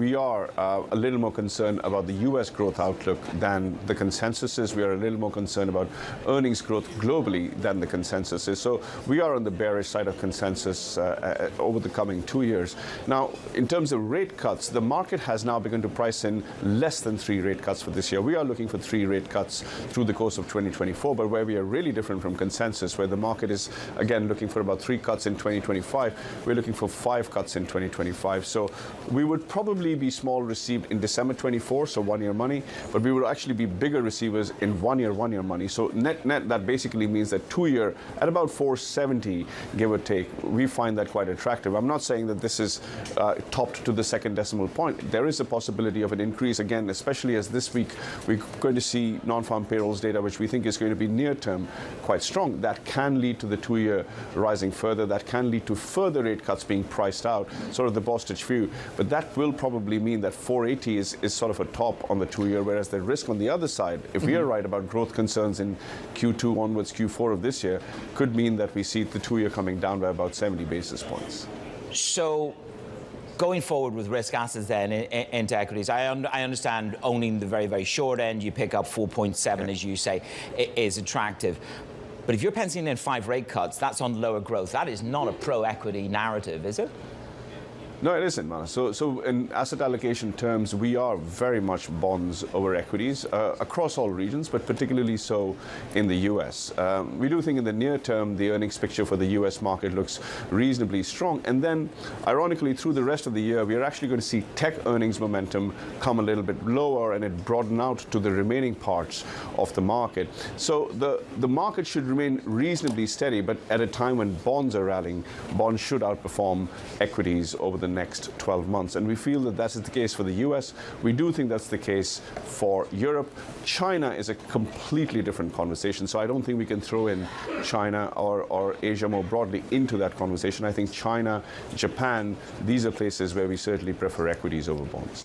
We are a little more concerned about the U.S. growth outlook than the consensus is. We are a little more concerned about earnings growth globally than the consensus is. So we are on the bearish side of consensus over the coming 2 years. Now, in terms of rate cuts, the market has now begun to price in less than 3 rate cuts for this year. We are looking for 3 rate cuts through the course of 2024, but where we are really different from consensus, where the market is, again, looking for about 3 cuts in 2025, we're looking for 5 cuts in 2025. So we would probably be small received in December 24, so 1-year money, but we will actually be bigger receivers in 1-year money. So net, that basically means that 2-year at about 470, give or take, we find that quite attractive. I'm not saying that this is topped to the second decimal point. There is a possibility of an increase again, especially as this week we're going to see non-farm payrolls data, which we think is going to be near term quite strong. That can lead to the 2-year rising further. That can lead to further rate cuts being priced out, sort of the Bostic view. But that will probably mean that 480 is sort of a top on the 2-year, whereas the risk on the other side, if we are right about growth concerns in Q2 onwards, Q4 of this year, could mean that we see the 2-year coming down by about 70 basis points. So going forward with risk assets then into equities, I understand owning the very, very short end, you pick up 4.7, as you say, is attractive. But if you're penciling in 5 rate cuts, that's on lower growth. That is not a pro-equity narrative, is it? No, it isn't, Bhanu. So in asset allocation terms, we are very much bonds over equities across all regions, but particularly so in the U.S. We do think in the near term, the earnings picture for the U.S. market looks reasonably strong. And then, ironically, through the rest of the year, we are actually going to see tech earnings momentum come a little bit lower and it broaden out to the remaining parts of the market. So the market should remain reasonably steady, but at a time when bonds are rallying, bonds should outperform equities over the next 12 months. And we feel that that is the case for the US. We do think that's the case for Europe. China is a completely different conversation. So I don't think we can throw in China or Asia more broadly into that conversation. I think China, Japan, these are places where we certainly prefer equities over bonds.